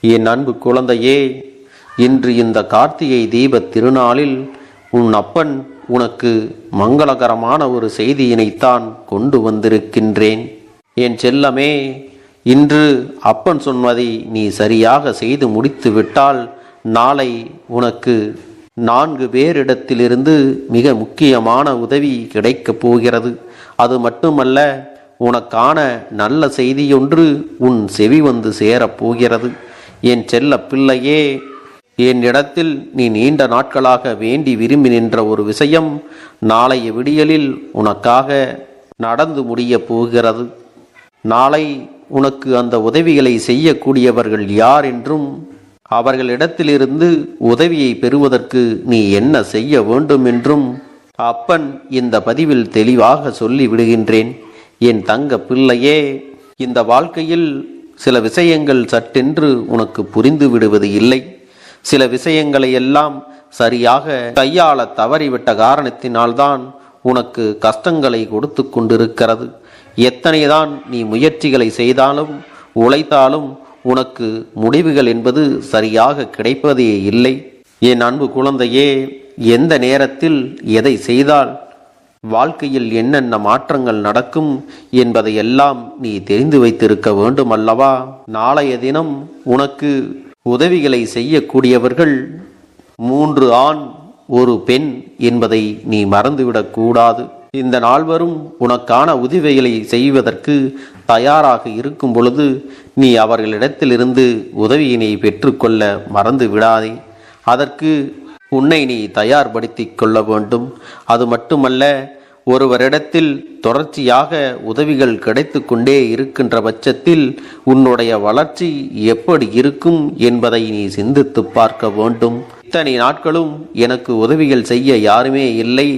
என் அன்பு குழந்தையே, இன்று இந்த கார்த்திகை தீப திருநாளில் உன் அப்பன் உனக்கு மங்களகரமான ஒரு செய்தியினைத்தான் கொண்டு வந்திருக்கின்றேன். என் செல்லமே, இன்று அப்பன் சொன்னதை நீ சரியாக செய்து முடித்து விட்டால் நாளை உனக்கு 4 பேரிடத்திலிருந்து மிக முக்கியமான உதவி கிடைக்கப் போகிறது. அது மட்டுமல்ல, உனக்கான நல்ல செய்தியொன்று உன் செவி வந்து சேரப்போகிறது. என் செல்ல பிள்ளையே, என்னிடத்தில் நீ நீண்ட நாட்களாக வேண்டி விரும்பி நின்ற ஒரு விஷயம் நாளைய விடியலில் உனக்காக நடந்து முடிய போகிறது. நாளை உனக்கு அந்த உதவிகளை செய்யக்கூடியவர்கள் யார் என்றும் அவர்களிடத்திலிருந்து உதவியை பெறுவதற்கு நீ என்ன செய்ய வேண்டும் என்றும் அப்பன் இந்த பதிவில் தெளிவாக சொல்லி விடுகின்றேன். என் தங்க பிள்ளையே, இந்த வாழ்க்கையில் சில விஷயங்கள் சட்டென்று உனக்கு புரிந்து விடுவது இல்லை. சில விஷயங்களை எல்லாம் சரியாக கையாள தவறிவிட்ட காரணத்தினால்தான் உனக்கு கஷ்டங்களை கொடுத்து கொண்டிருக்கிறது. எத்தனைதான் நீ முயற்சிகளை செய்தாலும் உழைத்தாலும் உனக்கு முடிவுகள் என்பது சரியாக கிடைப்பதே இல்லை. என் அன்பு குழந்தையே, எந்த நேரத்தில் எதை செய்தால் வாழ்க்கையில் என்னென்ன மாற்றங்கள் நடக்கும் என்பதையெல்லாம் நீ தெரிந்து வைத்திருக்க வேண்டும் அல்லவா? நாளைய தினம் உனக்கு உதவிகளை செய்யக்கூடியவர்கள் 3 ஆண் 1 பெண் என்பதை நீ மறந்துவிடக் கூடாது. இந்த நால்வரும் உனக்கான உதவிகளை செய்வதற்கு தயாராக இருக்கும் பொழுது நீ அவர்களிடத்திலிருந்து உதவியினை பெற்றுக்கொள்ள மறந்து விடாதே. அதற்கு உன்னை நீ தயார்படுத்தி கொள்ள வேண்டும். அது மட்டுமல்ல, ஒருவரிடத்தில் தொடர்ச்சியாக உதவிகள் கிடைத்து கொண்டே இருக்கின்ற பட்சத்தில் உன்னுடைய வளர்ச்சி எப்படி இருக்கும் என்பதை நீ சிந்தித்து பார்க்க வேண்டும். இத்தனை நாட்களும் எனக்கு உதவிகள் செய்ய யாருமே இல்லை,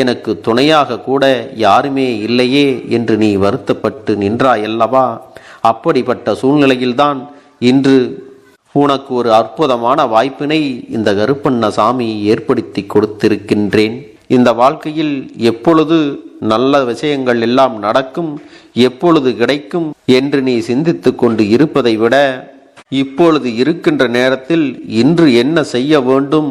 எனக்கு துணையாக கூட யாருமே இல்லையே என்று நீ வருத்தப்பட்டு நின்றாயல்லவா? அப்படிப்பட்ட சூழ்நிலையில்தான் இன்று உனக்கு ஒரு அற்புதமான வாய்ப்பினை இந்த கருப்பண்ணசாமி ஏற்படுத்தி கொடுத்திருக்கின்றேன். இந்த வாழ்க்கையில் எப்பொழுது நல்ல விஷயங்கள் எல்லாம் நடக்கும், எப்பொழுது கிடைக்கும் என்று நீ சிந்தித்து கொண்டு இருப்பதை விட இப்பொழுது இருக்கின்ற நேரத்தில் இன்று என்ன செய்ய வேண்டும்,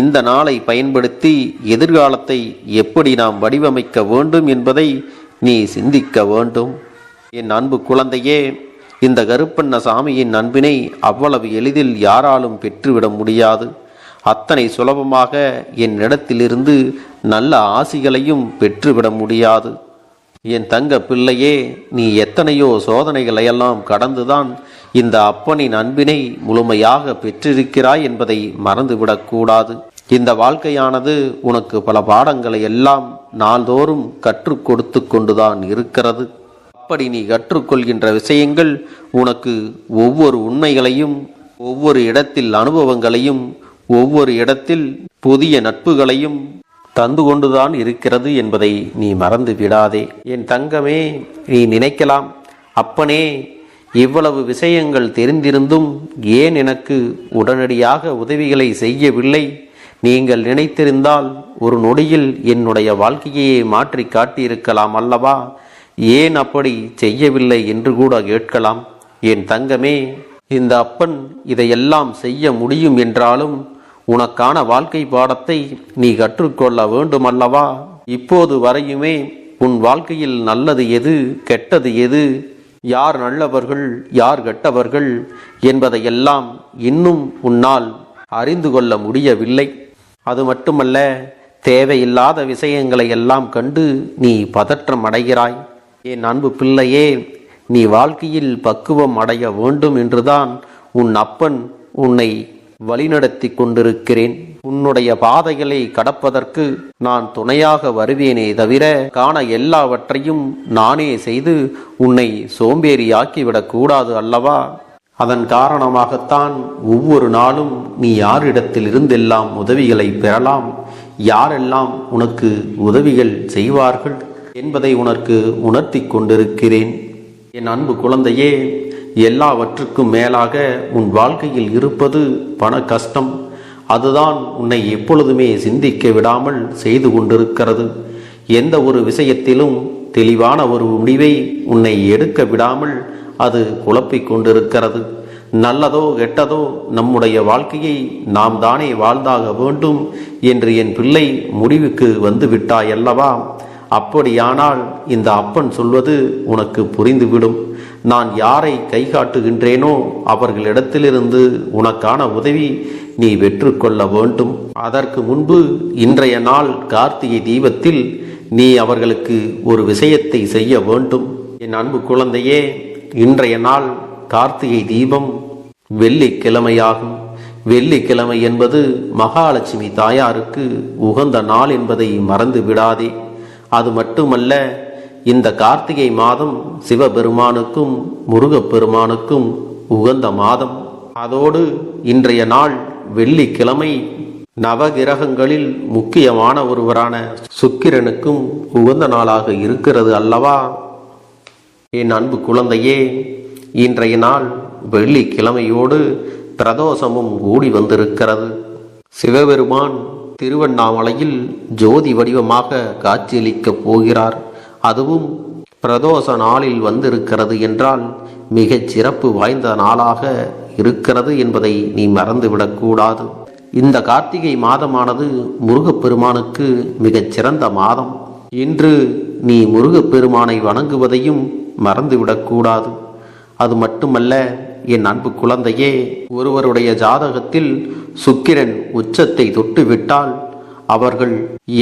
இந்த நாளை பயன்படுத்தி எதிர்காலத்தை எப்படி நாம் வடிவமைக்க வேண்டும் என்பதை நீ சிந்திக்க வேண்டும். என் அன்பு குழந்தையே, இந்த கருப்பண்ணசாமியின் அன்பினை அவ்வளவு எளிதில் யாராலும் பெற்றுவிட முடியாது. அத்தனை சுலபமாக என்னிடத்திலிருந்து நல்ல ஆசிகளையும் பெற்றுவிட முடியாது. என் தங்க பிள்ளையே, நீ எத்தனையோ சோதனைகளையெல்லாம் கடந்துதான் இந்த அப்பனின் அன்பினை முழுமையாக பெற்றிருக்கிறாய் என்பதை மறந்துவிடக்கூடாது. இந்த வாழ்க்கையானது உனக்கு பல பாடங்களை எல்லாம் நாள்தோறும் கற்றுக் கொடுத்து கொண்டுதான் இருக்கிறது. அப்படி நீ கற்றுக்கொள்கின்ற விஷயங்கள் உனக்கு ஒவ்வொரு உண்மைகளையும், ஒவ்வொரு இடத்தில் அனுபவங்களையும், ஒவ்வொரு இடத்தில் புதிய நட்புகளையும் தந்து கொண்டுதான் இருக்கிறது என்பதை நீ மறந்து விடாதே. என் தங்கமே, நீ நினைக்கலாம், அப்பனே, இவ்வளவு விஷயங்கள் தெரிந்திருந்தும் ஏன் எனக்கு உடனடியாக உதவிகளை செய்யவில்லை? நீங்கள் நினைத்திருந்தால் ஒரு நொடியில் என்னுடைய வாழ்க்கையை மாற்றி காட்டியிருக்கலாம் அல்லவா? ஏன் அப்படி செய்யவில்லை என்று கூட கேட்கலாம். என் தங்கமே, இந்த அப்பன் இதையெல்லாம் செய்ய முடியும் என்றாலும் உனக்கான வாழ்க்கை பாடத்தை நீ கற்றுக்கொள்ள வேண்டும் அல்லவா? இப்போது வரையுமே உன் வாழ்க்கையில் நல்லது எது, கெட்டது எது, யார் நல்லவர்கள், யார் கெட்டவர்கள் என்பதையெல்லாம் இன்னும் உன்னால் அறிந்து கொள்ள முடியவில்லை. அது மட்டுமல்ல, தேவையில்லாத விஷயங்களை எல்லாம் கண்டு நீ பதற்றம் அடைகிறாய். என் அன்பு பிள்ளையே, நீ வாழ்க்கையில் பக்குவம் அடைய வேண்டும் என்றுதான் உன் அப்பன் உன்னை வழிநடத்தி கொண்டிருக்கிறேன். உன்னுடைய பாதைகளை கடப்பதற்கு நான் துணையாக வருவேனே தவிர காண எல்லாவற்றையும் நானே செய்து உன்னை சோம்பேறியாக்கிவிடக் கூடாது அல்லவா? அதன் காரணமாகத்தான் ஒவ்வொரு நாளும் நீ யாரிடத்தில் இருந்தெல்லாம் உதவிகளை பெறலாம், யாரெல்லாம் உனக்கு உதவிகள் செய்வார்கள் என்பதை உனக்கு உணர்த்தி கொண்டிருக்கிறேன். என் அன்பு குழந்தையே, எல்லாவற்றுக்கும் மேலாக உன் வாழ்க்கையில் இருப்பது பண கஷ்டம். அதுதான் உன்னை எப்பொழுதுமே சிந்திக்க விடாமல் செய்து கொண்டிருக்கிறது. எந்த ஒரு விஷயத்திலும் தெளிவான ஒரு முடிவை உன்னை எடுக்க விடாமல் அது குழப்பிக் கொண்டிருக்கிறது. நல்லதோ கெட்டதோ நம்முடைய வாழ்க்கையை நாம் தானே வாழ்ந்தாக வேண்டும் என்று என் பிள்ளை முடிவுக்கு வந்து விட்டாய் அல்லவா? அப்படியானால் இந்த அப்பன் சொல்வது உனக்கு புரிந்துவிடும். நான் யாரை கை காட்டுகின்றேனோ அவர்களிடத்திலிருந்து உனக்கான உதவி நீ பெற்றுக்கொள்ள வேண்டும். அதற்கு முன்பு இன்றைய நாள் கார்த்திகை தீபத்தில் நீ அவர்களுக்கு ஒரு விஷயத்தை செய்ய வேண்டும். என் அன்பு குழந்தையே, இன்றைய நாள் கார்த்திகை தீபம் வெள்ளிக்கிழமையாகும். வெள்ளிக்கிழமை என்பது மகாலட்சுமி தாயாருக்கு உகந்த நாள் என்பதை மறந்து விடாதே. அது மட்டுமல்ல, இந்த கார்த்திகை மாதம் சிவபெருமானுக்கும் முருகப்பெருமானுக்கும் உகந்த மாதம். அதோடு இன்றைய நாள் வெள்ளிக்கிழமை நவகிரகங்களில் முக்கியமான ஒருவரான சுக்கிரனுக்கும் உகந்த நாளாக இருக்கிறது அல்லவா? என் அன்பு குழந்தையே, இன்றைய நாள் வெள்ளிக்கிழமையோடு பிரதோஷமும் கூடி வந்திருக்கிறது. சிவபெருமான் திருவண்ணாமலையில் ஜோதி வடிவமாக காட்சியளிக்கப் போகிறார். அதுவும் பிரதோஷ நாளில் வந்திருக்கிறது என்றால் மிகச் சிறப்பு வாய்ந்த நாளாக இருக்கிறது என்பதை நீ மறந்துவிடக்கூடாது. இந்த கார்த்திகை மாதமானது முருகப்பெருமானுக்கு மிகச் சிறந்த மாதம். இன்று நீ முருகப்பெருமானை வணங்குவதையும் மறந்துவிடக்கூடாது. அது மட்டுமல்ல என் அன்பு குழந்தையே, ஒருவருடைய ஜாதகத்தில் சுக்கிரன் உச்சத்தை தொட்டுவிட்டால் அவர்கள்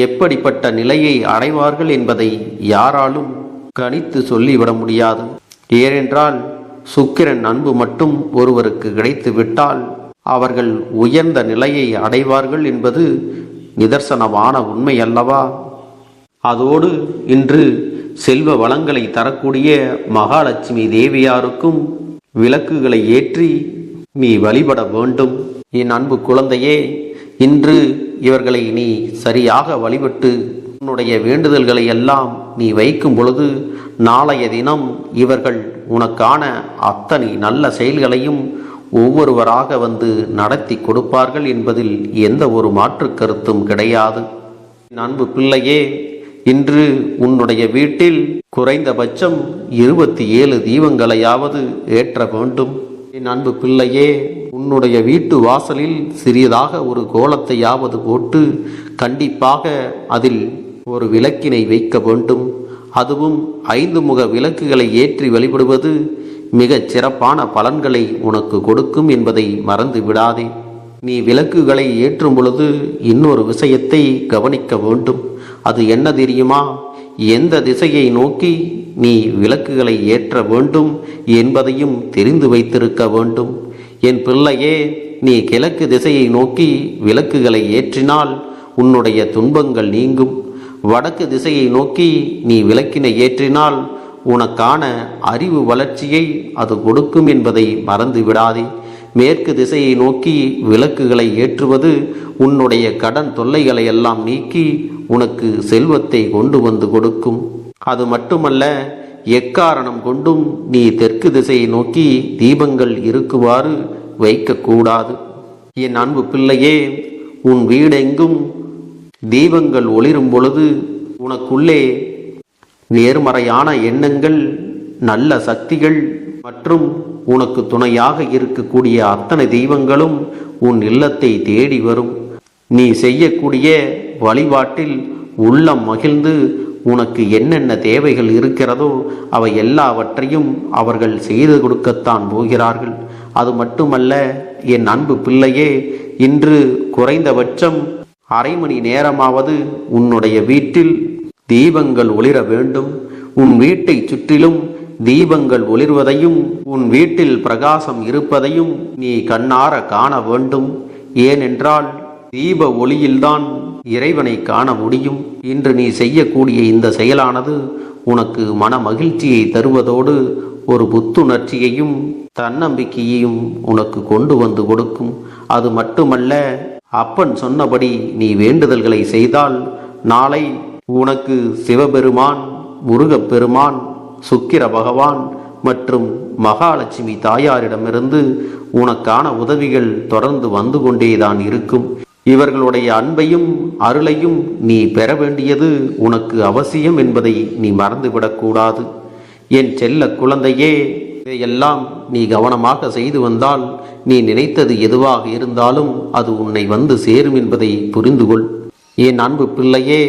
எப்படிப்பட்ட நிலையை அடைவார்கள் என்பதை யாராலும் கணித்து சொல்லிவிட முடியாது. ஏனென்றால் சுக்கிரன் அன்பு மட்டும் ஒருவருக்கு கிடைத்து விட்டால் அவர்கள் உயர்ந்த நிலையை அடைவார்கள் என்பது நிதர்சனமான உண்மை அல்லவா? அதோடு இன்று செல்வ வளங்களை தரக்கூடிய மகாலட்சுமி தேவியாருக்கும் விளக்குகளை ஏற்றி நீ வழிபட வேண்டும். என் அன்பு குழந்தையே, இன்று இவர்களை நீ சரியாக வழிபட்டு உன்னுடைய வேண்டுதல்களை எல்லாம் நீ வைக்கும் பொழுது நாளைய தினம் இவர்கள் உனக்கான அத்தனை நல்ல செயல்களையும் ஒவ்வொருவராக வந்து நடத்தி கொடுப்பார்கள் என்பதில் எந்த ஒரு மாற்று கருத்தும் கிடையாது. என் அன்பு பிள்ளையே, இன்று உன்னுடைய வீட்டில் குறைந்தபட்சம் 27 தீபங்களையாவது ஏற்ற வேண்டும். என் அன்பு பிள்ளையே, உன்னுடைய வீட்டு வாசலில் சிறியதாக ஒரு கோலத்தையாவது போட்டு கண்டிப்பாக அதில் ஒரு விளக்கினை வைக்க வேண்டும். அதுவும் 5 முக விளக்குகளை ஏற்றி வழிபடுவது மிகச் சிறப்பான பலன்களை உனக்கு கொடுக்கும் என்பதை மறந்து விடாதே. நீ விளக்குகளை ஏற்றும் பொழுது இன்னொரு விஷயத்தை கவனிக்க வேண்டும். அது என்ன தெரியுமா? எந்த திசையை நோக்கி நீ விளக்குகளை ஏற்ற வேண்டும் என்பதையும் தெரிந்து வைத்திருக்க வேண்டும். என் பிள்ளையே, நீ கிழக்கு திசையை நோக்கி விளக்குகளை ஏற்றினால் உன்னுடைய துன்பங்கள் நீங்கும். வடக்கு திசையை நோக்கி நீ விளக்கினை ஏற்றினால் உனக்கான அறிவு வளர்ச்சியை அது கொடுக்கும் என்பதை மறந்து விடாதே. மேற்கு திசையை நோக்கி விளக்குகளை ஏற்றுவது உன்னுடைய கடன் தொல்லைகளை எல்லாம் நீக்கி உனக்கு செல்வத்தை கொண்டு வந்து கொடுக்கும். அது மட்டுமல்ல, எக்காரணம் கொண்டும் நீ தெற்கு திசையை நோக்கி தீபங்கள் இருக்குமாறு வைக்கக்கூடாது. என் அன்பு பிள்ளையே, உன் வீடெங்கும் தீபங்கள் ஒளிரும் பொழுது உனக்குள்ளே நேர்மறையான எண்ணங்கள், நல்ல சக்திகள் மற்றும் உனக்கு துணையாக இருக்கக்கூடிய அத்தனை தெய்வங்களும் உன் இல்லத்தை தேடி வரும். நீ செய்யக்கூடிய வழிபாட்டில் உள்ளம் மகிழ்ந்து உனக்கு என்னென்ன தேவைகள் இருக்கிறதோ அவை எல்லாவற்றையும் அவர்கள் செய்து கொடுக்கத்தான் போகிறார்கள். அது மட்டுமல்ல என் அன்பு பிள்ளையே, இன்று குறைந்தபட்சம் அரை மணி நேரமாவது உன்னுடைய வீட்டில் தீபங்கள் ஒளிர வேண்டும். உன் வீட்டை சுற்றிலும் தீபங்கள் ஒளிர்வதையும் உன் வீட்டில் பிரகாசம் இருப்பதையும் நீ கண்ணார காண வேண்டும். ஏனென்றால் தீப ஒளியில்தான் இறைவனை காண முடியும். இன்று நீ செய்யக்கூடிய இந்த செயலானது உனக்கு மன மகிழ்ச்சியை தருவதோடு ஒரு புத்துணர்ச்சியையும் தன்னம்பிக்கையையும் உனக்கு கொண்டு வந்து கொடுக்கும். அது மட்டுமல்ல, அப்பன் சொன்னபடி நீ வேண்டுதல்களை செய்தால் நாளை உனக்கு சிவபெருமான், முருகப்பெருமான், சுக்கிர பகவான் மற்றும் மகாலட்சுமி தாயாரிடமிருந்து உனக்கான உதவிகள் தொடர்ந்து வந்து கொண்டேதான் இருக்கும். இவர்களுடைய அன்பையும் அருளையும் நீ பெற வேண்டியது உனக்கு அவசியம் என்பதை நீ மறந்துவிடக்கூடாது. என் செல்ல குழந்தையே, இதையெல்லாம் நீ கவனமாக செய்து வந்தால் நீ நினைத்தது எதுவாக இருந்தாலும் அது உன்னை வந்து சேரும் என்பதை புரிந்து கொள். என் அன்பு பிள்ளையே,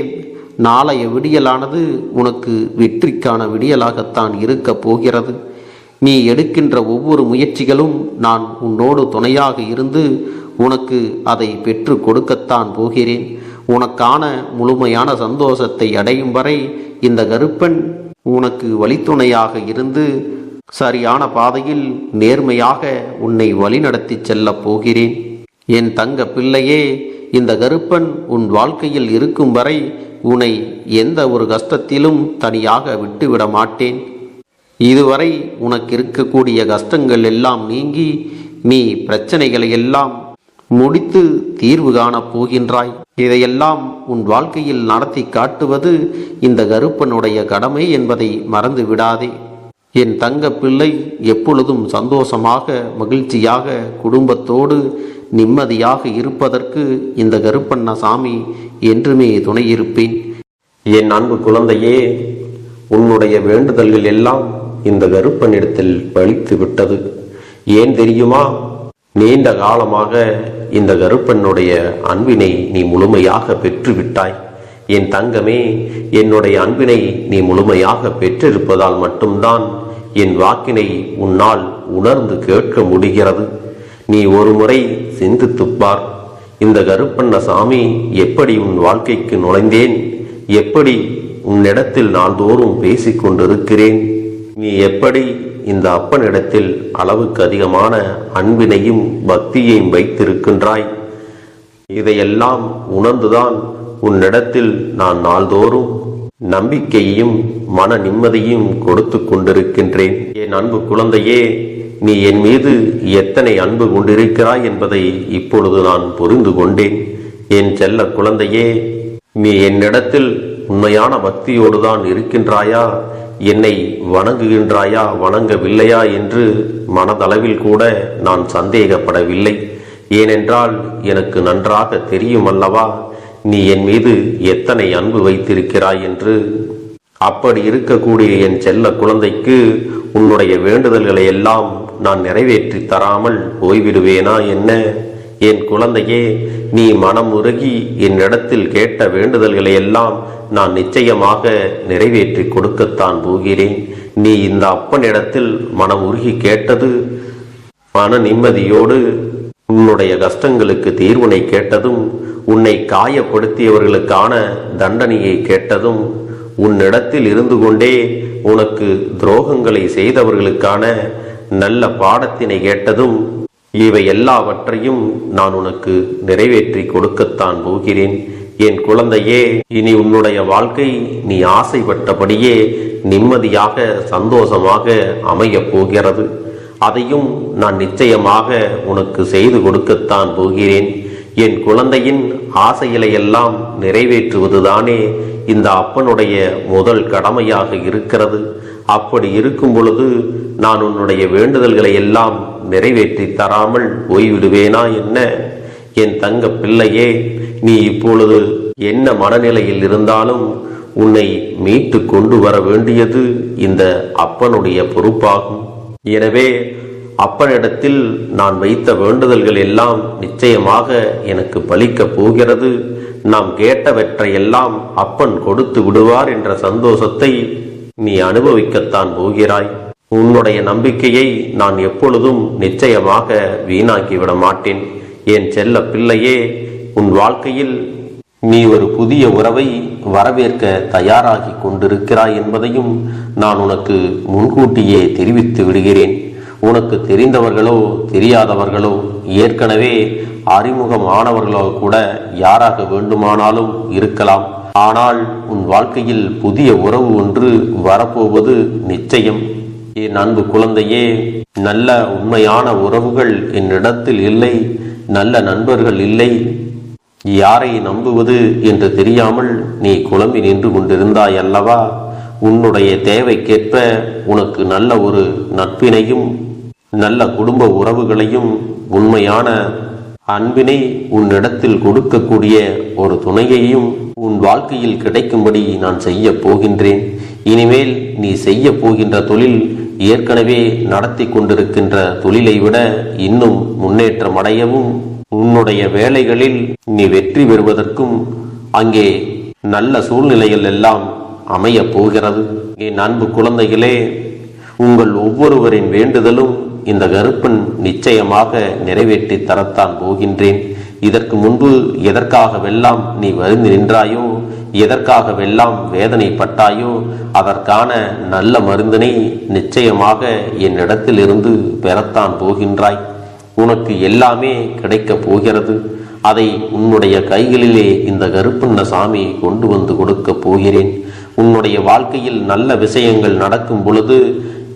நாளைய விடியலானது உனக்கு வெற்றிக்கான விடியலாகத்தான் இருக்கப் போகிறது. நீ எடுக்கின்ற ஒவ்வொரு முயற்சிகளும் நான் உன்னோடு துணையாக இருந்து உனக்கு அதை பெற்று கொடுக்கத்தான் போகிறேன். உனக்கான முழுமையான சந்தோஷத்தை அடையும் வரை இந்த கருப்பன் உனக்கு வழித்துணையாக இருந்து சரியான பாதையில் நேர்மையாக உன்னை வழிநடத்தி செல்லப் போகிறேன். என் தங்க பிள்ளையே, இந்த கருப்பன் உன் வாழ்க்கையில் இருக்கும் வரை உன்னை எந்த ஒரு கஷ்டத்திலும் தனியாக விட்டுவிட மாட்டேன். இதுவரை உனக்கு இருக்கக்கூடிய கஷ்டங்கள் எல்லாம் நீங்கி நீ பிரச்சனைகளை எல்லாம் முடித்து தீர்வு காணப் போகின்றாய். இதையெல்லாம் உன் வாழ்க்கையில் நடத்தி காட்டுவது இந்த கருப்பனுடைய கடமை என்பதை மறந்து விடாதே. என் தங்க பிள்ளை, எப்பொழுதும் சந்தோஷமாக மகிழ்ச்சியாக குடும்பத்தோடு நிம்மதியாக இருப்பதற்கு இந்த கருப்பண்ணசாமி என்றுமே துணையிருப்பேன். என் அன்பு குழந்தையே, உன்னுடைய வேண்டுதல்கள் எல்லாம் இந்த கருப்பனிடத்தில் பலித்து விட்டது. ஏன் தெரியுமா? நீண்ட காலமாக இந்த கருப்பனுடைய அன்பினை நீ முழுமையாக பெற்றுவிட்டாய். என் தங்கமே, என்னுடைய அன்பினை நீ முழுமையாக பெற்றிருப்பதால் மட்டும்தான் என் வாக்கினை உன்னால் உணர்ந்து கேட்க முடிகிறது. நீ ஒரு முறை சிந்தித்துப்பார். இந்த கருப்பண்ணசாமி எப்படி உன் வாழ்க்கைக்கு நுழைந்தேன், எப்படி உன்னிடத்தில் நாள்தோறும் பேசிக் கொண்டிருக்கிறேன், நீ எப்படி இந்த அப்பனிடத்தில் அளவுக்கு அதிகமான அன்பினையும் பக்தியையும் வைத்திருக்கின்றாய். இதையெல்லாம் உணர்ந்துதான் உன்னிடத்தில் நான் நாள்தோறும் நம்பிக்கையையும் மன நிம்மதியும் கொடுத்து கொண்டிருக்கின்றேன். என் அன்பு குழந்தையே, நீ என் மீது எத்தனை அன்பு கொண்டிருக்கிறாய் என்பதை இப்பொழுது நான் புரிந்து கொண்டேன். என் செல்ல குழந்தையே, நீ என்னிடத்தில் உண்மையான பக்தியோடுதான் இருக்கின்றாயா, என்னை வணங்குகின்றாயா வணங்கவில்லையா என்று மனதளவில் கூட நான் சந்தேகப்படவில்லை. ஏனென்றால் எனக்கு நன்றாக தெரியும் அல்லவா நீ என் மீது எத்தனை அன்பு வைத்திருக்கிறாய் என்று. அப்படி இருக்கக்கூடிய என் செல்ல குழந்தைக்கு உன்னுடைய வேண்டுதல்களை எல்லாம் நான் நிறைவேற்றி தராமல் போய்விடுவேனா என்ன? என் குழந்தையே, நீ மனம் உருகி என்னிடத்தில் கேட்ட வேண்டுதல்களை எல்லாம் நான் நிச்சயமாக நிறைவேற்றி கொடுக்கத்தான் போகிறேன். நீ இந்த அப்பனிடத்தில் மனம் உருகி கேட்டது, மன நிம்மதியோடு உன்னுடைய கஷ்டங்களுக்கு தீர்வினை கேட்டதும், உன்னை காயப்படுத்தியவர்களுக்கான தண்டனையை கேட்டதும், உன்னிடத்தில் இருந்து கொண்டே உனக்கு துரோகங்களை செய்தவர்களுக்கான நல்ல பாடத்தினை கேட்டதும், இவை எல்லாவற்றையும் நான் உனக்கு நிறைவேற்றி கொடுக்கத்தான் போகிறேன். என் குழந்தையே, இனி உன்னுடைய வாழ்க்கை நீ ஆசைப்பட்டபடியே நிம்மதியாக சந்தோஷமாக அமையப் போகிறது. அதையும் நான் நிச்சயமாக உனக்கு செய்து கொடுக்கத்தான் போகிறேன். என் குழந்தையின் ஆசைகளை எல்லாம் நிறைவேற்றுவதுதானே இந்த அப்பனுடைய முதல் கடமையாக இருக்கிறது. அப்படி இருக்கும் பொழுது நான் உன்னுடைய வேண்டுதல்களை எல்லாம் நிறைவேற்றி தராமல் போய்விடுவேனா என்ன? என் தங்க பிள்ளையே, நீ இப்பொழுது என்ன மனநிலையில் இருந்தாலும் உன்னை மீட்டு கொண்டு வர வேண்டியது இந்த அப்பனுடைய பொறுப்பாகும். எனவே அப்பனிடத்தில் நான் வைத்த வேண்டுதல்கள் எல்லாம் நிச்சயமாக எனக்கு பலிக்கப் போகிறது. நாம் கேட்டவற்றை எல்லாம் அப்பன் கொடுத்து விடுவார் என்ற சந்தோஷத்தை நீ அனுபவிக்கத்தான் போகிறாய். உன்னுடைய நம்பிக்கையை நான் எப்பொழுதும் நிச்சயமாக வீணாக்கிவிட மாட்டேன். என் செல்ல பிள்ளையே, உன் வாழ்க்கையில் நீ ஒரு புதிய உறவை வரவேற்க தயாராகி கொண்டிருக்கிறாய் என்பதையும் நான் உனக்கு முன்கூட்டியே தெரிவித்து விடுகிறேன். உனக்கு தெரிந்தவர்களோ தெரியாதவர்களோ ஏற்கனவே அறிமுகமானவர்களோ கூட யாராக வேண்டுமானாலும் இருக்கலாம். ஆனால் உன் வாழ்க்கையில் புதிய உறவு ஒன்று வரப்போவது நிச்சயம். என் அன்பு குழந்தையே, நல்ல உண்மையான உறவுகள் என்னிடத்தில் இல்லை, நல்ல நண்பர்கள் இல்லை. யாரை நம்புவது என்று தெரியாமல் நீ குழம்பி நின்று கொண்டிருந்தாய் அல்லவா? உன்னுடைய தேவைக்கேற்ப உனக்கு நல்ல ஒரு நட்பினையும் நல்ல குடும்ப உறவுகளையும் உண்மையான அன்பினை உன்னிடத்தில் கொடுக்கக்கூடிய ஒரு துணையையும் உன் வாழ்க்கையில் கிடைக்கும்படி நான் செய்ய போகின்றேன். இனிமேல் நீ செய்ய போகின்ற தொழில் ஏற்கனவே நடத்தி கொண்டிருக்கின்ற தொழிலை விட இன்னும் முன்னேற்றம் அடையவும், உன்னுடைய வேலைகளில் நீ வெற்றி பெறுவதற்கும் அங்கே நல்ல சூழ்நிலைகள் எல்லாம் அமையப் போகிறது. என் அன்பு குழந்தைகளே, உங்கள் ஒவ்வொருவரின் வேண்டுதலும் இந்த கருப்பன் நிச்சயமாக நிறைவேற்றி தரத்தான் போகின்றேன். இதற்கு முன்பு எதற்காகவெல்லாம் நீ வருந்தி நின்றாயோ, எதற்காகவெல்லாம் வேதனைப்பட்டாயோ, அதற்கான நல்ல மருந்தினை நிச்சயமாக என்னிடத்திலிருந்து பெறத்தான் போகின்றாய். உனக்கு எல்லாமே கிடைக்கப் போகிறது. அதை உன்னுடைய கைகளிலே இந்த கருப்பண்ண சாமி கொண்டு வந்து கொடுக்க போகிறேன். உன்னுடைய வாழ்க்கையில் நல்ல விஷயங்கள் நடக்கும் பொழுது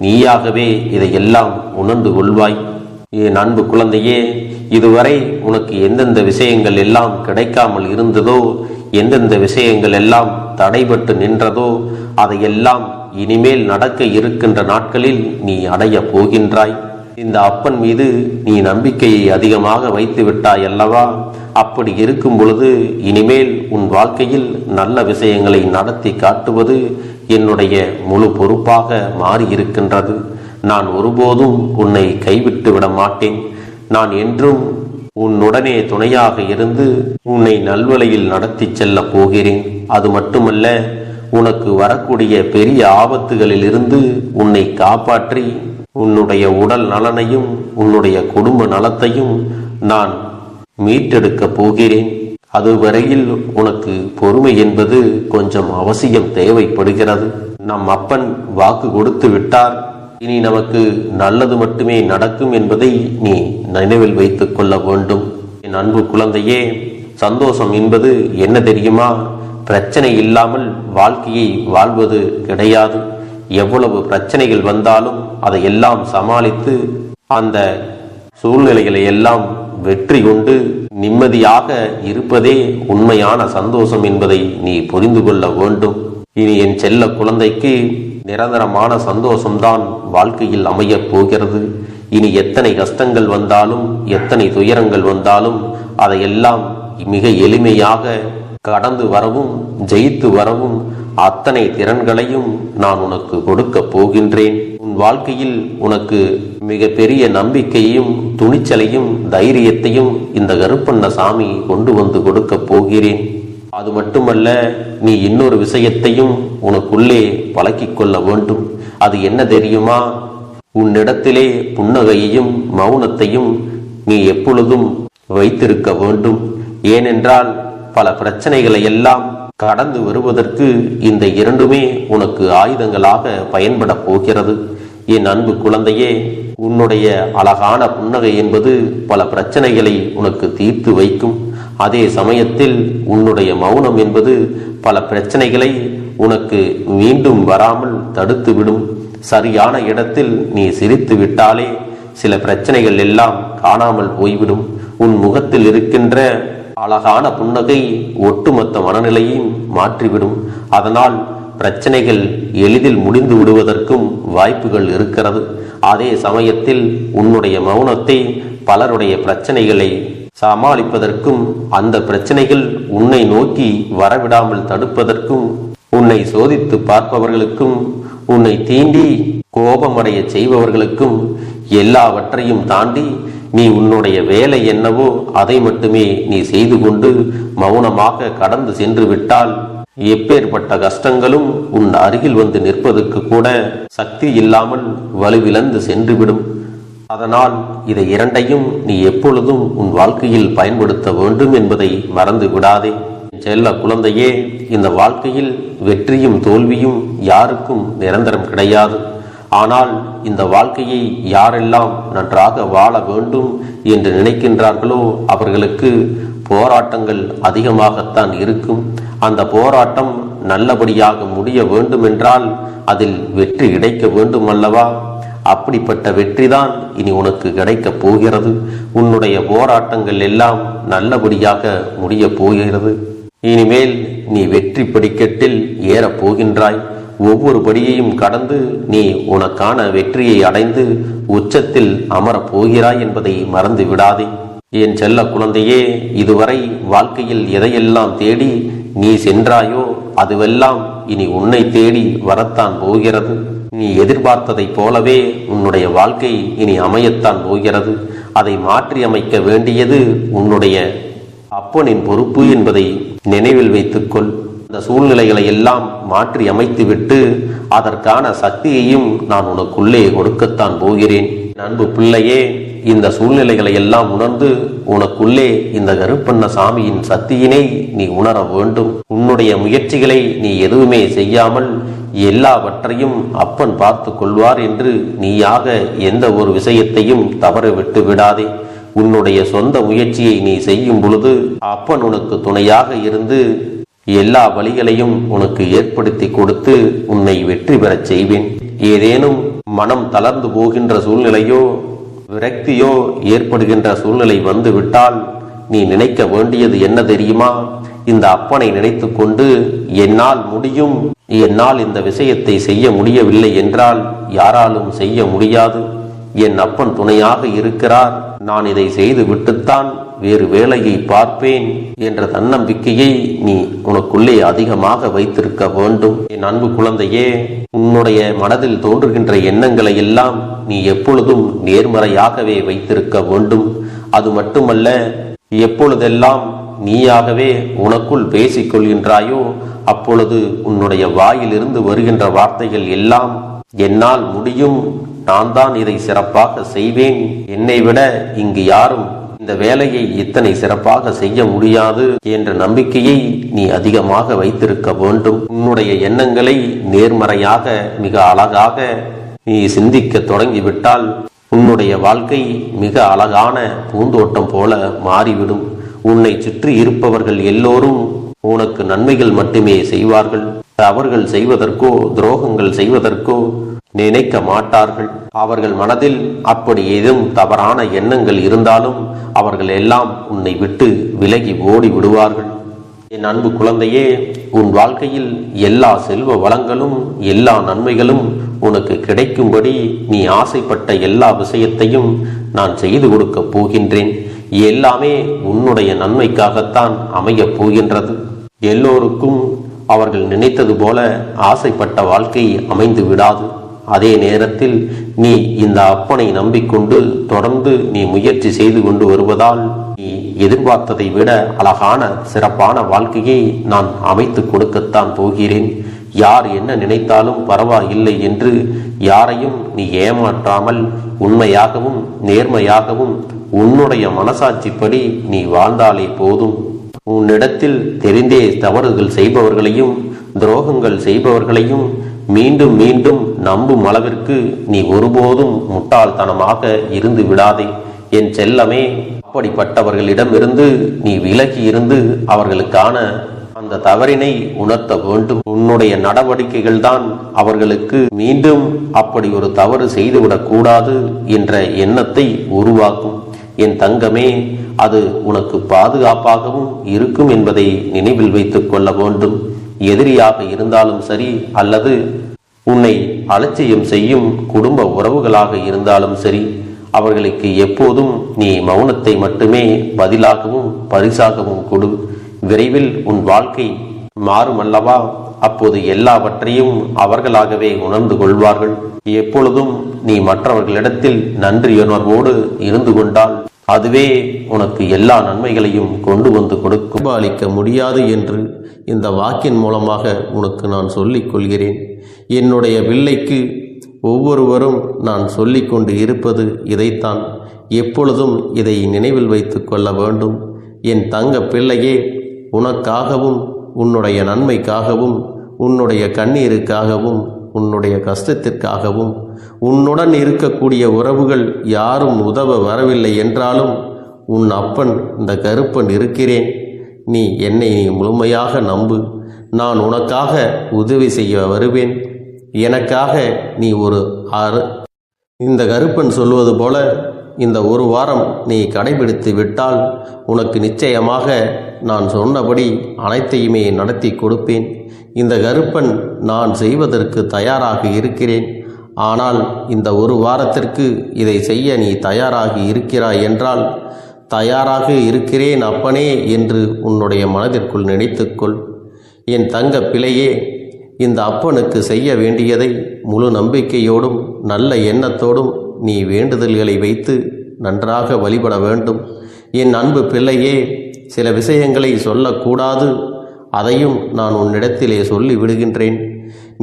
நீயாகவே இதையெல்லாம் உணர்ந்து கொள்வாய். என் அன்பு குழந்தையே, இதுவரை உனக்கு எந்தெந்த விஷயங்கள் எல்லாம் கிடைக்காமல் இருந்ததோ, எந்தெந்த விஷயங்கள் எல்லாம் தடைபட்டு நின்றதோ, அதையெல்லாம் இனிமேல் நடக்க இருக்கின்ற நாட்களில் நீ அடைய போகின்றாய். இந்த அப்பன் மீது நீ நம்பிக்கையை அதிகமாக வைத்து விட்டாய் அல்லவா? அப்படி இருக்கும் பொழுது இனிமேல் உன் வாழ்க்கையில் நல்ல விஷயங்களை நடத்தி காட்டுவது என்னுடைய முழு பொறுப்பாக மாறியிருக்கின்றது. நான் ஒருபோதும் உன்னை கைவிட்டு விட மாட்டேன். நான் என்றும் உன்னுடனே துணையாக இருந்து உன்னை நல்வழியில் நடத்தி செல்ல போகிறேன். அது மட்டுமல்ல, உனக்கு வரக்கூடிய பெரிய ஆபத்துகளில் இருந்து உன்னை காப்பாற்றி உன்னுடைய உடல் நலனையும் உன்னுடைய குடும்ப நலத்தையும் நான் மீட்டெடுக்க போகிறேன். அதுவரையில் உனக்கு பொறுமை என்பது கொஞ்சம் அவசியம் தேவைப்படுகிறது. நம் அப்பன் வாக்கு கொடுத்து விட்டார். இனி நமக்கு நல்லது மட்டுமே நடக்கும் என்பதை நீ நினைவில் வைத்துக் கொள்ள வேண்டும். என் அன்பு குழந்தையே, சந்தோஷம் என்பது என்ன தெரியுமா? பிரச்சனை இல்லாமல் வாழ்க்கையை வாழ்வது கிடையாது. எவ்வளவு பிரச்சனைகள் வந்தாலும் அதையெல்லாம் சமாளித்து அந்த சூழ்நிலைகளை எல்லாம் வெற்றி கொண்டு நிம்மதியாக இருப்பதே உண்மையான சந்தோஷம் என்பதை நீ புரிந்து கொள்ள வேண்டும். இனி என் செல்ல குழந்தைக்கு நிரந்தரமான சந்தோஷம்தான் வாழ்க்கையில் அமையப் போகிறது. இனி எத்தனை கஷ்டங்கள் வந்தாலும், எத்தனை துயரங்கள் வந்தாலும் அதையெல்லாம் மிக எளிமையாக கடந்து வரவும் ஜெயித்து வரவும் அத்தனை திறன்களையும் நான் உனக்கு கொடுக்க போகின்றேன். உன் வாழ்க்கையில் உனக்கு மிக பெரிய நம்பிக்கையும் துணிச்சலையும் தைரியத்தையும் இந்த கருப்பண்ண சாமி கொண்டு வந்து கொடுக்க போகிறேன். அது மட்டுமல்ல, நீ இன்னொரு விஷயத்தையும் உனக்குள்ளே பழக்கிக் கொள்ள வேண்டும். அது என்ன தெரியுமா? உன்னிடத்திலே புன்னகையையும் மௌனத்தையும் நீ எப்பொழுதும் வைத்திருக்க வேண்டும். ஏனென்றால் பல பிரச்சனைகளை எல்லாம் கடந்து வருவதற்கு இந்த இரண்டுமே உனக்கு ஆயுதங்களாக பயன்பட போகிறது. என் அன்பு குழந்தையே, உன்னுடைய அழகான புன்னகை என்பது பல பிரச்சனைகளை உனக்கு தீர்த்து வைக்கும். அதே சமயத்தில் உன்னுடைய மௌனம் என்பது பல பிரச்சனைகளை உனக்கு மீண்டும் வராமல் தடுத்துவிடும். சரியான இடத்தில் நீ சிரித்து விட்டாலே சில பிரச்சனைகள் எல்லாம் காணாமல் போய்விடும். உன் முகத்தில் இருக்கின்ற அழகான புன்னகை ஒட்டுமொத்த மனநிலையும் மாற்றிவிடும். அதனால் பிரச்சனைகள் எளிதில் முடிந்து விடுவதற்கும் வாய்ப்புகள் இருக்கிறது. அதே சமயத்தில் உன்னுடைய மௌனத்தை பலருடைய பிரச்சனைகளை சமாளிப்பதற்கும், அந்த பிரச்சனைகள் உன்னை நோக்கி வரவிடாமல் தடுப்பதற்கும், உன்னை சோதித்து பார்ப்பவர்களுக்கும், உன்னை தீண்டி கோபமடைய செய்பவர்களுக்கும் எல்லாவற்றையும் தாண்டி நீ உன்னுடைய வேலை என்னவோ அதை மட்டுமே நீ செய்து கொண்டு மௌனமாக கடந்து சென்று விட்டால் எப்பேற்பட்ட கஷ்டங்களும் உன் அருகில் வந்து நிற்பதற்கு கூட சக்தி இல்லாமல் வலுவிழந்து சென்றுவிடும். அதனால் இதை இரண்டையும் நீ எப்பொழுதும் உன் வாழ்க்கையில் பயன்படுத்த வேண்டும் என்பதை மறந்து விடாதே. செல்ல குழந்தையே, இந்த வாழ்க்கையில் வெற்றியும் தோல்வியும் யாருக்கும் நிரந்தரம் கிடையாது. ஆனால் இந்த வாழ்க்கையை யாரெல்லாம் நன்றாக வாழ வேண்டும் என்று நினைக்கின்றார்களோ அவர்களுக்கு போராட்டங்கள் அதிகமாகத்தான் இருக்கும். அந்த போராட்டம் நல்லபடியாக முடிய வேண்டுமென்றால் அதில் வெற்றி கிடைக்க வேண்டும் அல்லவா? அப்படிப்பட்ட வெற்றிதான் இனி உனக்கு கிடைக்கப் போகிறது. உன்னுடைய போராட்டங்கள் எல்லாம் நல்லபடியாக முடிய போகிறது. இனிமேல் நீ வெற்றி படிக்கட்டில் ஏறப் போகின்றாய். ஒவ்வொரு படியையும் கடந்து நீ உனக்கான வெற்றியை அடைந்து உச்சத்தில் அமரப் போகிறாய் என்பதை மறந்து விடாதே. என் செல்ல குழந்தையே, இதுவரை வாழ்க்கையில் எதையெல்லாம் தேடி நீ சென்றாயோ அதுவெல்லாம் இனி உன்னை தேடி வரத்தான் போகிறது. நீ எதிர்பார்த்ததைப் போலவே உன்னுடைய வாழ்க்கை இனி அமையத்தான் போகிறது. அதை மாற்றி அமைக்க வேண்டியது உன்னுடைய அப்பனின் பொறுப்பு என்பதை நினைவில் வைத்துக்கொள். இந்த சூழ்நிலைகளை எல்லாம் மாற்றி அமைத்துவிட்டு அதற்கான சக்தியையும் நான் உனக்குள்ளே கொடுக்கத்தான் போகிறேன். அன்பு பிள்ளையே, இந்த சூழ்நிலைகளை எல்லாம் உணர்ந்து உனக்குள்ளே இந்த கருப்பண்ண சாமியின் சக்தியினை நீ உணர வேண்டும். உன்னுடைய முயற்சிகளை நீ எதுவுமே செய்யாமல் எல்லாவற்றையும் அப்பன் பார்த்து கொள்வார் என்று நீயாக எந்த ஒரு விஷயத்தையும் தவற விட்டு விடாதே. உன்னுடைய சொந்த முயற்சியை நீ செய்யும் பொழுது அப்பன் உனக்கு துணையாக இருந்து எல்லா வழிகளையும் உனக்கு ஏற்படுத்தி கொடுத்து உன்னை வெற்றி பெறச் செய்வேன். ஏதேனும் மனம் தளர்ந்து போகின்ற சூழ்நிலையோ விரக்தியோ ஏற்படுகின்ற சூழ்நிலை வந்துவிட்டால் நீ நினைக்க வேண்டியது என்ன தெரியுமா? இந்த அப்பனை நினைத்து கொண்டு என்னால் முடியும், என்னால் இந்த விஷயத்தை செய்ய முடியவில்லை என்றால் யாராலும் செய்ய முடியாது, என் அப்பன் துணையாக இருக்கிறார், நான் இதை செய்து விட்டுத்தான் வேறு வேலையை பார்ப்பேன் என்ற தன்னம்பிக்கையை நீ உனக்குள்ளே அதிகமாக வைத்திருக்க வேண்டும். என் அன்பு குழந்தையே, உன்னுடைய மனதில் தோன்றுகின்ற எண்ணங்களை எல்லாம் நீ எப்பொழுதும் நேர்மறையாகவே வைத்திருக்க வேண்டும். அது மட்டுமல்ல, எப்பொழுதெல்லாம் நீயாகவே உனக்குள் பேசிக் கொள்கின்றாயோ அப்பொழுது உன்னுடைய வாயிலிருந்து வருகின்ற வார்த்தைகள் எல்லாம் என்னால் முடியும், நான் தான் இதை சிறப்பாக செய்வேன், என்னை விட இங்கு யாரும் இந்த வேலையை இத்தனை சிறப்பாக செய்ய முடியாது என்ற நம்பிக்கையை நீ அதிகமாக வைத்திருக்க வேண்டும். உன்னுடைய எண்ணங்களை நேர்மறையாக மிக அழகாக நீ சிந்திக்க தொடங்கிவிட்டால் உன்னுடைய வாழ்க்கை மிக அழகான பூந்தோட்டம் போல மாறிவிடும். உன்னை சுற்றி இருப்பவர்கள் எல்லோரும் உனக்கு நன்மைகள் மட்டுமே செய்வார்கள். அவர்கள் செய்வதற்கோ துரோகங்கள் செய்வதற்கோ நினைக்க மாட்டார்கள். அவர்கள் மனதில் அப்படி ஏதும் தவறான எண்ணங்கள் இருந்தாலும் அவர்கள் எல்லாம் உன்னை விட்டு விலகி ஓடி விடுவார்கள். என் அன்பு குழந்தையே, உன் வாழ்க்கையில் எல்லா செல்வ வளங்களும் எல்லா நன்மைகளும் உனக்கு கிடைக்கும்படி நீ ஆசைப்பட்ட எல்லா விஷயத்தையும் நான் செய்து கொடுக்க போகின்றேன். எல்லாமே உன்னுடைய நன்மைக்காகத்தான் அமையப் போகின்றது. எல்லோருக்கும் அவர்கள் நினைத்தது போல ஆசைப்பட்ட வாழ்க்கை அமைந்து விடாது. அதே நேரத்தில் நீ இந்த அப்பனை நம்பிக்கொண்டு தொடர்ந்து நீ முயற்சி செய்து கொண்டு வருவதால் நீ எதிர்பார்த்ததை விட அழகான சிறப்பான வாழ்க்கையை நான் அமைத்து கொடுக்கத்தான் போகிறேன். யார் என்ன நினைத்தாலும் பரவாயில்லை என்று யாரையும் நீ ஏமாற்றாமல் உண்மையாகவும் நேர்மையாகவும் உன்னுடைய மனசாட்சிப்படி நீ வாழ்ந்தாலே போதும். உன்னிடத்தில் தெரிந்தே தவறுகள் செய்பவர்களையும் துரோகங்கள் செய்பவர்களையும் மீண்டும் மீண்டும் நம்பும் அளவிற்கு நீ ஒருபோதும் முட்டாள்தனமாக இருந்து விடாதே. என் செல்லமே, அப்படிப்பட்டவர்களிடமிருந்து நீ விலகி இருந்து அவர்களுக்கான அந்த தவறினை உணர்த்த வேண்டும். உன்னுடைய நடவடிக்கைகள் தான் அவர்களுக்கு மீண்டும் அப்படி ஒரு தவறு செய்துவிடக் கூடாது என்ற எண்ணத்தை உருவாக்கும். என் தங்கமே, அது உனக்கு பாதுகாப்பாகவும் இருக்கும் என்பதை நினைவில் வைத்துக் கொள்ள வேண்டும். எதிரியாக இருந்தாலும் சரி அல்லது உன்னை அலட்சியம் செய்யும் குடும்ப உறவுகளாக இருந்தாலும் சரி, அவர்களுக்கு எப்போதும் நீ மௌனத்தை மட்டுமே பதிலாகவும் பரிசாகவும் கொடு. விரைவில் உன் வாழ்க்கை மாறுமல்லவா? அப்போது எல்லாவற்றையும் அவர்களாகவே உணர்ந்து கொள்வார்கள். எப்பொழுதும் நீ மற்றவர்களிடத்தில் நன்றியுணர்வோடு இருந்து கொண்டால் அதுவே உனக்கு எல்லா நன்மைகளையும் கொண்டு வந்து கொடுக்கும். அளிக்க முடியாது என்று இந்த வாக்கின் மூலமாக உனக்கு நான் சொல்லிக் கொள்கிறேன். என்னுடைய பிள்ளைக்கு ஒவ்வொருவரும் நான் சொல்லிக் கொண்டு இருப்பது இதைத்தான். எப்பொழுதும் இதை நினைவில் வைத்து கொள்ள வேண்டும். என் தங்க பிள்ளையே, உனக்காகவும் உன்னுடைய நன்மைக்காகவும் உன்னுடைய கண்ணீருக்காகவும் உன்னுடைய கஷ்டத்திற்காகவும் உன்னுடன் இருக்கக்கூடிய உறவுகள் யாரும் உதவ வரவில்லை என்றாலும் உன் அப்பன் இந்த கருப்பன் இருக்கிறேன். நீ என்னை முழுமையாக நம்பு. நான் உனக்காக உதவி செய்ய வருவேன். எனக்காக நீ இந்த கருப்பன் சொல்வது போல இந்த ஒரு வாரம் நீ கடைபிடித்து விட்டால் உனக்கு நிச்சயமாக நான் சொன்னபடி அனைத்தையுமே நடத்தி கொடுப்பேன். இந்த கருப்பன் நான் செய்வதற்கு தயாராக இருக்கிறேன். ஆனால் இந்த ஒரு வாரத்திற்கு இதை செய்ய நீ தயாராகி இருக்கிறாய் என்றால், தயாராக இருக்கிறேன் அப்பனே என்று உன்னுடைய மனதிற்குள் நினைத்துக்கொள். என் தங்க பிள்ளையே, இந்த அப்பனுக்கு செய்ய வேண்டியதை முழு நம்பிக்கையோடும் நல்ல எண்ணத்தோடும் நீ வேண்டுதல்களை வைத்து நன்றாக வழிபட வேண்டும். என் அன்பு பிள்ளையே, சில விஷயங்களை சொல்லக்கூடாது, அதையும் நான் உன்னிடத்திலே சொல்லி விடுகின்றேன்.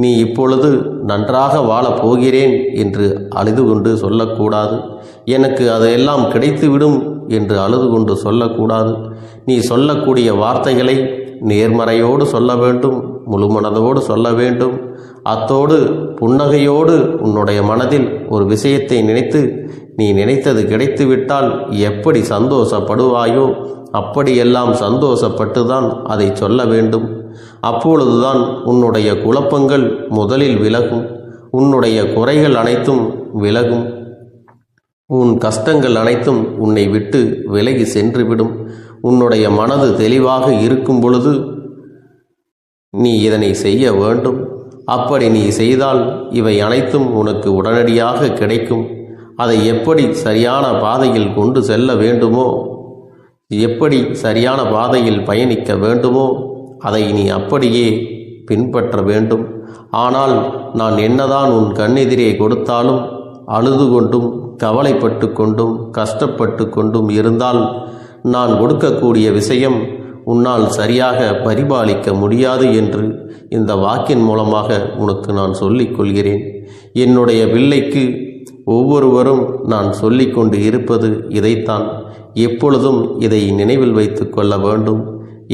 நீ இப்பொழுது நன்றாக வாழப் போகிறேன் என்று அழுது கொண்டு சொல்லக்கூடாது. எனக்கு அதையெல்லாம் கிடைத்துவிடும் என்று அழுது கொண்டு சொல்லக்கூடாது. நீ சொல்லக்கூடிய வார்த்தைகளை நேர்மறையோடு சொல்ல வேண்டும், முழு மனதோடு சொல்ல வேண்டும். அத்தோடு புன்னகையோடு உன்னுடைய மனதில் ஒரு விஷயத்தை நினைத்து நீ நினைத்தது கிடைத்துவிட்டால் எப்படி சந்தோஷப்படுவாயோ அப்படியெல்லாம் சந்தோஷப்பட்டுதான் அதை சொல்ல வேண்டும். அப்பொழுதுதான் உன்னுடைய குழப்பங்கள் முதலில் விலகும், உன்னுடைய குறைகள் அனைத்தும் விலகும், உன் கஷ்டங்கள் அனைத்தும் உன்னை விட்டு விலகி சென்றுவிடும். உன்னுடைய மனது தெளிவாக இருக்கும் பொழுது நீ இதனை செய்ய வேண்டும். அப்படி நீ செய்தால் இவை அனைத்தும் உனக்கு உடனடியாக கிடைக்கும். அதை எப்படி சரியான பாதையில் கொண்டு செல்ல வேண்டுமோ, எப்படி சரியான பாதையில் பயணிக்க வேண்டுமோ அதை நீ அப்படியே பின்பற்ற வேண்டும். ஆனால் நான் என்னதான் உன் கண்ணெதிரே கொடுத்தாலும் அழுது கொண்டும் கவலைப்பட்டு கொண்டும் கஷ்டப்பட்டு கொண்டும் இருந்தால் நான் கொடுக்கக்கூடிய விஷயம் உன்னால் சரியாக பரிபாலிக்க முடியாது என்று இந்த வாக்கின் மூலமாக உனக்கு நான் சொல்லிக் கொள்கிறேன். என்னுடைய பிள்ளைக்கு ஒவ்வொருவரும் நான் சொல்லிக்கொண்டு இருப்பது இதைத்தான். எப்பொழுதும் இதை நினைவில் வைத்து கொள்ள வேண்டும்.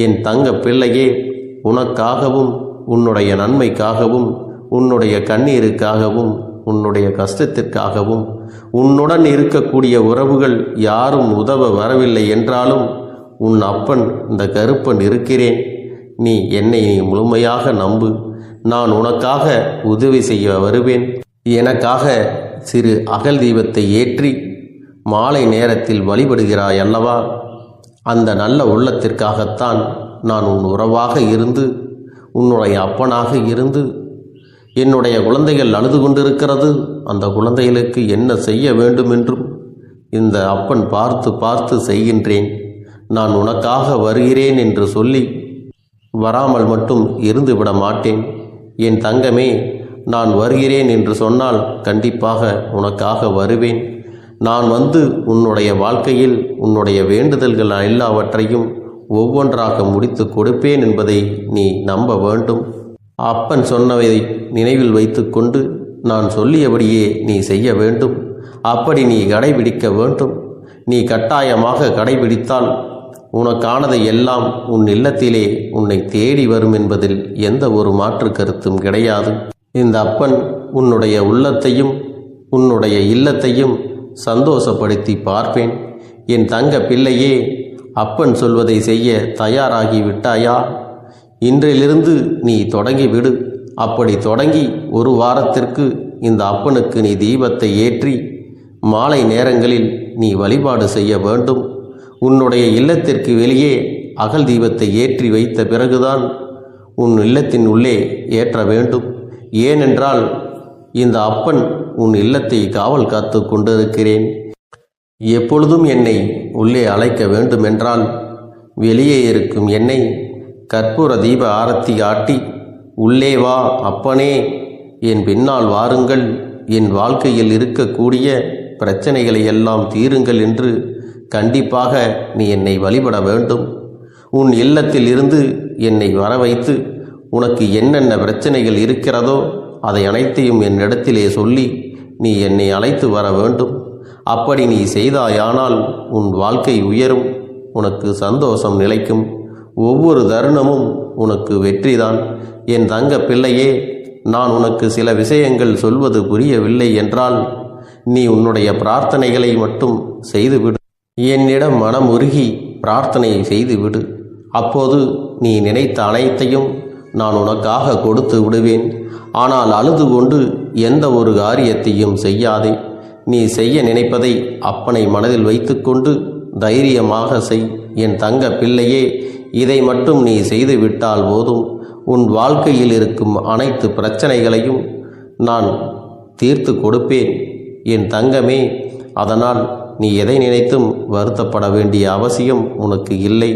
என் தங்க பிள்ளையே, உனக்காகவும் உன்னுடைய நன்மைக்காகவும் உன்னுடைய கண்ணீருக்காகவும் உன்னுடைய கஷ்டத்திற்காகவும் உன்னுடன் இருக்கக்கூடிய உறவுகள் யாரும் உதவ வரவில்லை என்றாலும் உன் அப்பன் இந்த கருப்பன் இருக்கிறேன். நீ என்னை முழுமையாக நம்பு. நான் உனக்காக உதவி செய்ய வருவேன். எனக்காக சிறு அகல் தீபத்தை ஏற்றி மாலை நேரத்தில் வழிபடுகிறாய் அல்லவா? அந்த நல்ல உள்ளத்திற்காகத்தான் நான் உன் உறவாக இருந்து உன்னுடைய அப்பனாக இருந்து என்னுடைய குழந்தைகள் அழுது கொண்டிருக்கிறது, அந்த குழந்தைகளுக்கு என்ன செய்ய வேண்டும் என்றும் இந்த அப்பன் பார்த்து பார்த்து செய்கின்றேன். நான் உனக்காக வருகிறேன் என்று சொல்லி வராமல் மட்டும் இருந்து விட மாட்டேன். என் தங்கமே, நான் வருகிறேன் என்று சொன்னால் கண்டிப்பாக உனக்காக வருவேன். நான் வந்து உன்னுடைய வாழ்க்கையில் உன்னுடைய வேண்டுதல்கள் எல்லாவற்றையும் ஒவ்வொன்றாக முடித்து கொடுப்பேன் என்பதை நீ நம்ப வேண்டும். அப்பன் சொன்னதை நினைவில் வைத்து கொண்டு நான் சொல்லியபடியே நீ செய்ய வேண்டும். அப்படி நீ கடைபிடிக்க வேண்டும். நீ கட்டாயமாக கடைபிடித்தால் உனக்கானதை எல்லாம் உன் இல்லத்திலே உன்னை தேடி வரும் என்பதில் எந்த ஒரு மாற்று கருத்தும் கிடையாது. இந்த அப்பன் உன்னுடைய உள்ளத்தையும் உன்னுடைய இல்லத்தையும் சந்தோஷப்படுத்தி பார்ப்பேன். என் தங்க பிள்ளையே, அப்பன் சொல்வதை செய்ய தயாராகி விட்டாயா? இன்றிலிருந்து நீ தொடங்கிவிடு. அப்படி தொடங்கி ஒரு வாரத்திற்கு இந்த அப்பனுக்கு நீ தீபத்தை ஏற்றி மாலை நேரங்களில் நீ வழிபாடு செய்ய வேண்டும். உன்னுடைய இல்லத்திற்கு வெளியே அகல் தீபத்தை ஏற்றி வைத்த பிறகுதான் உன் இல்லத்தின் உள்ளே ஏற்ற வேண்டும். ஏனென்றால் இந்த அப்பன் உன் இல்லத்தை காவல் காத்து கொண்டிருக்கிறேன். எப்பொழுதும் என்னை உள்ளே அழைக்க வேண்டுமென்றால் வெளியே இருக்கும் என்னை கற்பூர தீப ஆரத்தி ஆட்டி உள்ளே வா அப்பனே, என் பின்னால் வாருங்கள், என் வாழ்க்கையில் இருக்கக்கூடிய பிரச்சனைகளை எல்லாம் தீருங்கள் என்று கண்டிப்பாக நீ என்னை வழிபட வேண்டும். உன் இல்லத்தில் இருந்து என்னை வர வைத்து உனக்கு என்னென்ன பிரச்சனைகள் இருக்கிறதோ அதை அனைத்தையும் என்னிடத்திலே சொல்லி நீ என்னை அழைத்து வர வேண்டும். அப்படி நீ செய்தாயானால் உன் வாழ்க்கை உயரும், உனக்கு சந்தோஷம் நிலைக்கும், ஒவ்வொரு தருணமும் உனக்கு வெற்றிதான். என் தங்க பிள்ளையே, நான் உனக்கு சில விஷயங்கள் சொல்வது புரியவில்லை என்றால் நீ உன்னுடைய பிரார்த்தனைகளை மட்டும் செய்துவிடு. என்னிடம் மனமுருகி பிரார்த்தனை செய்துவிடு. அப்போது நீ நினைத்த அனைத்தையும் நான் உனக்காக கொடுத்து விடுவேன். ஆனால் அழுது கொண்டு எந்த ஒரு காரியத்தையும் செய்யாதே. நீ செய்ய நினைப்பதை அப்பனை மனதில் வைத்துக்கொண்டு தைரியமாக செய். என் தங்க பிள்ளையே, இதை மட்டும் நீ செய்துவிட்டால் போதும். உன் வாழ்க்கையில் இருக்கும் அனைத்து பிரச்சனைகளையும் நான் தீர்த்து கொடுப்பேன் என் தங்கமே. அதனால் நீ எதை நினைத்தும் வருத்தப்பட வேண்டிய அவசியம் உனக்கு இல்லை.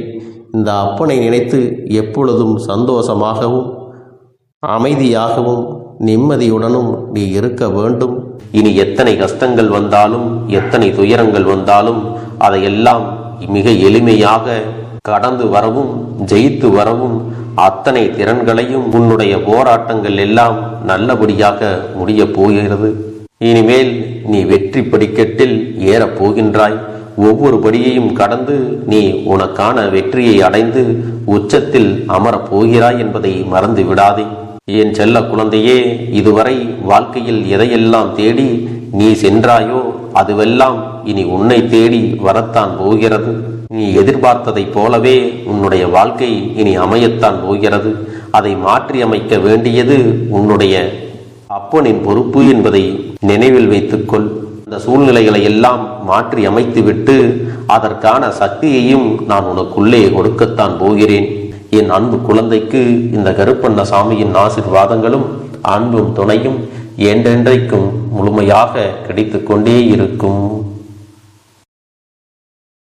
இந்த அப்பனை நினைத்து எப்பொழுதும் சந்தோஷமாகவும் அமைதியாகவும் நிம்மதியுடனும் நீ இருக்க வேண்டும். இனி எத்தனை கஷ்டங்கள் வந்தாலும், எத்தனை துயரங்கள் வந்தாலும் அதையெல்லாம் மிக எளிமையாக கடந்து வரவும், ஜெயித்து வரவும் அத்தனை திறன்களையும் உன்னுடைய போராட்டங்கள் எல்லாம் நல்லபடியாக முடியப் போகிறது. இனிமேல் நீ வெற்றி படிக்கட்டில் ஏறப் போகின்றாய். ஒவ்வொரு படியையும் கடந்து நீ உனக்கான வெற்றியை அடைந்து உச்சத்தில் அமரப் போகிறாய் என்பதை மறந்து விடாதே. என் செல்ல குழந்தையே, இதுவரை வாழ்க்கையில் எதையெல்லாம் தேடி நீ சென்றாயோ அதுவெல்லாம் இனி உன்னை தேடி வரத்தான் போகிறது. நீ எதிர்பார்த்ததைப் போலவே உன்னுடைய வாழ்க்கை இனி அமையத்தான் போகிறது. அதை மாற்றி அமைக்க வேண்டியது உன்னுடைய அப்பனின் பொறுப்பு என்பதை நினைவில் வைத்துக்கொள். அந்த சூழ்நிலைகளை எல்லாம் மாற்றி அமைத்துவிட்டு அதற்கான சக்தியையும் நான் உனக்குள்ளே கொடுக்கத்தான் போகிறேன். என் அன்பு குழந்தைக்கு இந்த கருப்பண்ணசாமியின் ஆசீர்வாதங்களும் அன்பும் துணையும் என்றென்றைக்கும் முழுமையாக கிடைத்து கொண்டே இருக்கும்.